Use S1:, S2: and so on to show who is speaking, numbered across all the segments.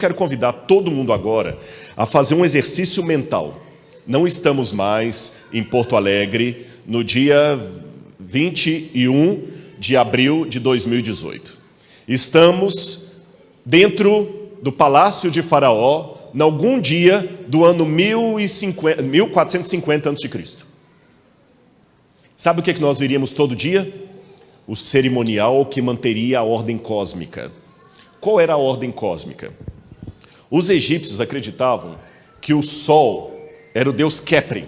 S1: Quero convidar todo mundo agora a fazer um exercício mental. Não estamos mais em Porto Alegre no dia 21 de abril de 2018. Estamos dentro do Palácio de Faraó, em algum dia do ano 1450 a.C. Sabe o que nós veríamos todo dia? O cerimonial que manteria a ordem cósmica. Qual era a ordem cósmica? Os egípcios acreditavam que o sol era o deus Khepri.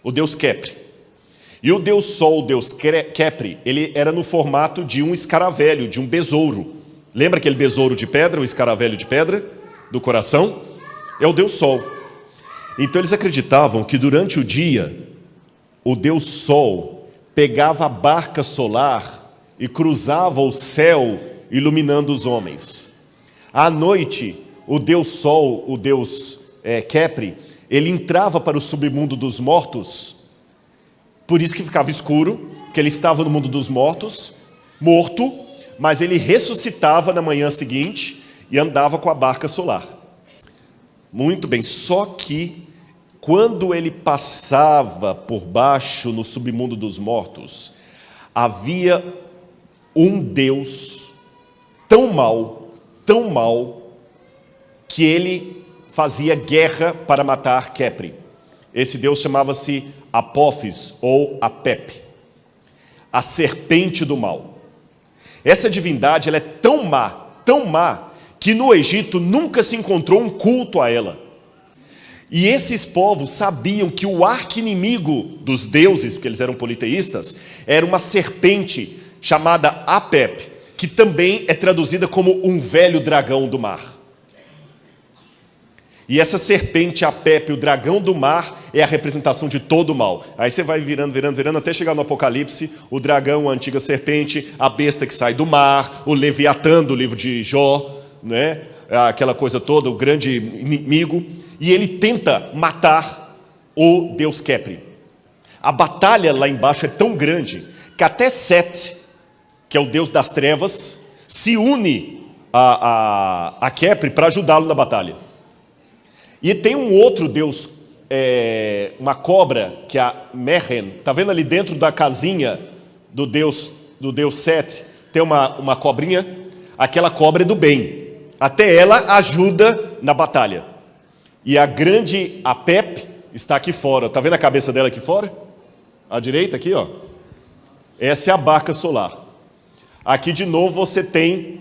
S1: O deus Khepri. E o deus sol, o deus Khepri, ele era no formato de um escaravelho, de um besouro. Lembra aquele besouro de pedra, o escaravelho de pedra, do coração? É o deus sol. Então eles acreditavam que durante o dia, o deus sol pegava a barca solar e cruzava o céu, iluminando os homens. À noite, o deus sol, o deus Khepri, ele entrava para o submundo dos mortos. Por isso que ficava escuro, que ele estava no mundo dos mortos, morto, mas ele ressuscitava na manhã seguinte e andava com a barca solar. Muito bem, só que quando ele passava por baixo no submundo dos mortos, havia um Deus tão mau, que ele fazia guerra para matar Khepri. Esse Deus chamava-se Apófis ou Apep, a serpente do mal. Essa divindade ela é tão má, que no Egito nunca se encontrou um culto a ela. E esses povos sabiam que o arqui-inimigo dos deuses, porque eles eram politeístas, era uma serpente chamada Apep, que também é traduzida como um velho dragão do mar. E essa serpente Apep, o dragão do mar, é a representação de todo o mal. Aí você vai virando, até chegar no Apocalipse, o dragão, a antiga serpente, a besta que sai do mar, o Leviatã do livro de Jó, né? Aquela coisa toda, o grande inimigo. E ele tenta matar o deus Khepri. A batalha lá embaixo é tão grande que até Set, que é o deus das trevas, se une a Khepri para ajudá-lo na batalha. E tem um outro deus, uma cobra, que é a Mehen. Está vendo ali dentro da casinha do deus Set? Tem uma cobrinha. Aquela cobra é do bem. Até ela ajuda na batalha. E a grande Apep está aqui fora. Está vendo a cabeça dela aqui fora? À direita aqui, ó. Essa é a barca solar. Aqui de novo você tem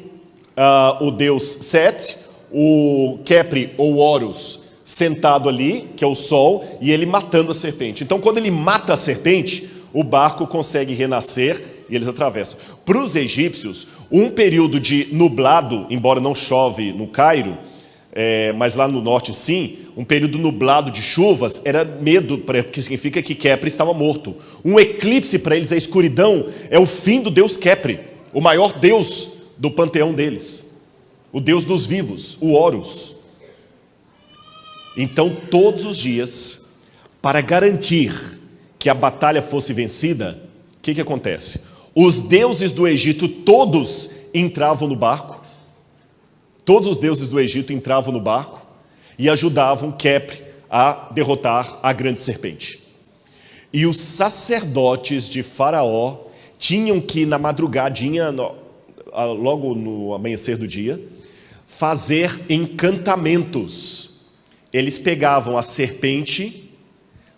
S1: o deus Set, o Khepri ou Horus sentado ali, que é o sol, e ele matando a serpente. Então quando ele mata a serpente, o barco consegue renascer e eles atravessam. Para os egípcios, um período de nublado, embora não chove no Cairo, mas lá no norte sim, um período nublado de chuvas era medo, porque significa que Khepri estava morto. Um eclipse para eles, a escuridão, é o fim do deus Khepri, o maior deus do panteão deles, o deus dos vivos, o Horus. Então todos os dias, para garantir que a batalha fosse vencida, o que acontece? Os deuses do Egito todos entravam no barco, todos os deuses do Egito entravam no barco e ajudavam Khepri a derrotar a grande serpente. E os sacerdotes de Faraó tinham que, na madrugadinha, logo no amanhecer do dia, fazer encantamentos. Eles pegavam a serpente,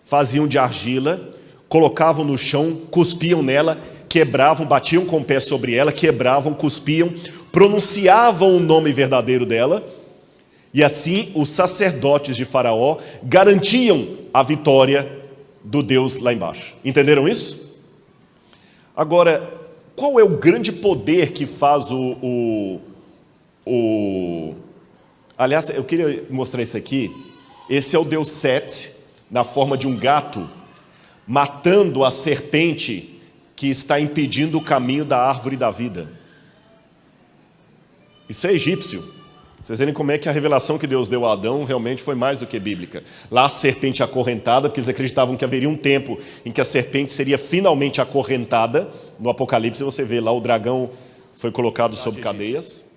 S1: faziam de argila, colocavam no chão, cuspiam nela, quebravam, batiam com o pé sobre ela, quebravam, cuspiam, pronunciavam o nome verdadeiro dela, e assim os sacerdotes de Faraó garantiam a vitória do Deus lá embaixo. Entenderam isso? Agora, qual é o grande poder que faz Aliás, eu queria mostrar isso aqui. Esse é o deus Set, na forma de um gato, matando a serpente que está impedindo o caminho da árvore da vida. Isso é egípcio. Vocês verem como é que a revelação que Deus deu a Adão realmente foi mais do que bíblica. Lá a serpente acorrentada, porque eles acreditavam que haveria um tempo em que a serpente seria finalmente acorrentada. No Apocalipse você vê lá o dragão foi colocado sob cadeias.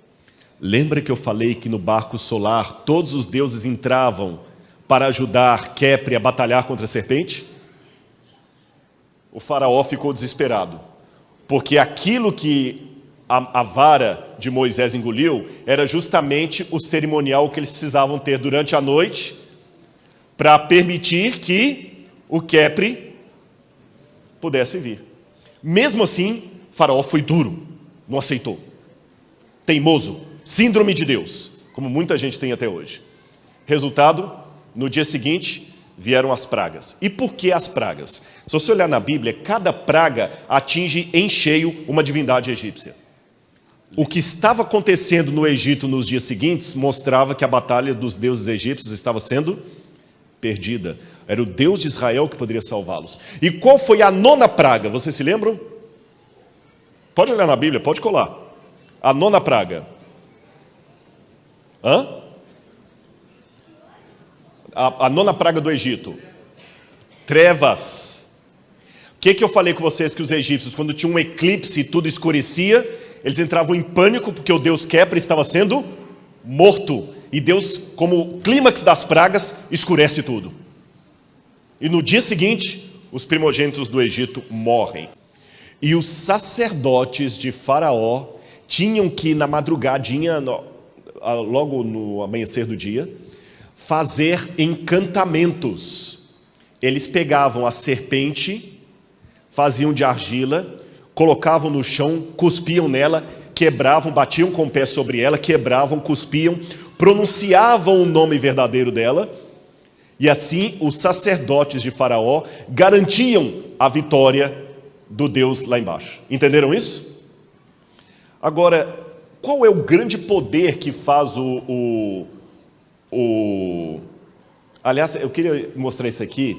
S1: Lembra que eu falei que no barco solar todos os deuses entravam para ajudar Khepri a batalhar contra a serpente? O faraó ficou desesperado, porque aquilo que a vara de Moisés engoliu era justamente o cerimonial que eles precisavam ter durante a noite para permitir que o Khepri pudesse vir. Mesmo assim, Faraó foi duro, não aceitou. Teimoso, síndrome de Deus, como muita gente tem até hoje. Resultado, no dia seguinte, vieram as pragas. E por que as pragas? Se você olhar na Bíblia, cada praga atinge em cheio uma divindade egípcia. O que estava acontecendo no Egito nos dias seguintes mostrava que a batalha dos deuses egípcios estava sendo perdida. Era o Deus de Israel que poderia salvá-los. E qual foi a 9ª praga? Vocês se lembram? Pode olhar na Bíblia, pode colar. A 9ª praga. A 9ª praga do Egito. Trevas. O que eu falei com vocês que os egípcios, quando tinha um eclipse e tudo escurecia, eles entravam em pânico porque o deus Khepri estava sendo morto. E Deus, como clímax das pragas, escurece tudo. E no dia seguinte, os primogênitos do Egito morrem. E os sacerdotes de Faraó tinham que, na madrugadinha, logo no amanhecer do dia, fazer encantamentos. Eles pegavam a serpente, faziam de argila, colocavam no chão, cuspiam nela, quebravam, batiam com o pé sobre ela, quebravam, cuspiam, pronunciavam o nome verdadeiro dela, e assim os sacerdotes de Faraó garantiam a vitória do Deus lá embaixo. Entenderam isso? Agora, qual é o grande poder que faz Aliás, eu queria mostrar isso aqui.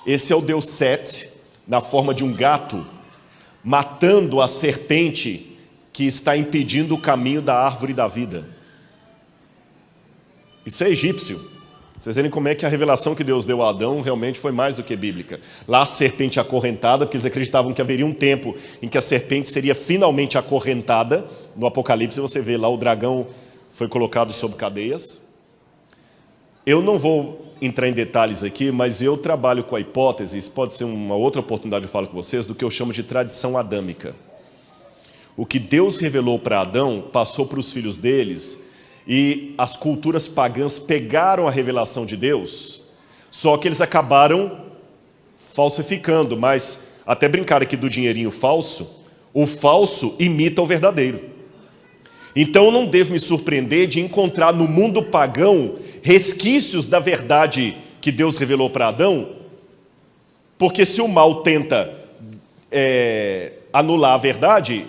S1: Esse é o Deus Set, na forma de um gato, matando a serpente que está impedindo o caminho da árvore da vida. Isso é egípcio. Vocês verem como é que a revelação que Deus deu a Adão realmente foi mais do que bíblica. Lá a serpente acorrentada, porque eles acreditavam que haveria um tempo em que a serpente seria finalmente acorrentada. No Apocalipse você vê lá o dragão foi colocado sob cadeias. Eu não vou entrar em detalhes aqui, mas eu trabalho com a hipótese, isso pode ser uma outra oportunidade de falar com vocês, do que eu chamo de tradição adâmica. O que Deus revelou para Adão passou para os filhos deles, e as culturas pagãs pegaram a revelação de Deus, só que eles acabaram falsificando, mas até brincar aqui do dinheirinho falso, o falso imita o verdadeiro. Então eu não devo me surpreender de encontrar no mundo pagão resquícios da verdade que Deus revelou para Adão, porque se o mal tenta anular a verdade,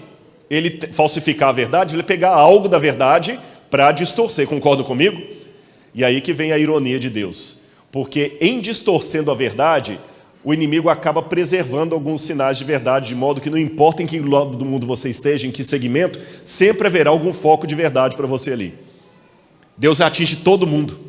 S1: ele falsificar a verdade, ele pegar algo da verdade para distorcer, concordam comigo? E aí que vem a ironia de Deus, porque em distorcendo a verdade, o inimigo acaba preservando alguns sinais de verdade, de modo que não importa em que lado do mundo você esteja, em que segmento, sempre haverá algum foco de verdade para você ali. Deus atinge todo mundo.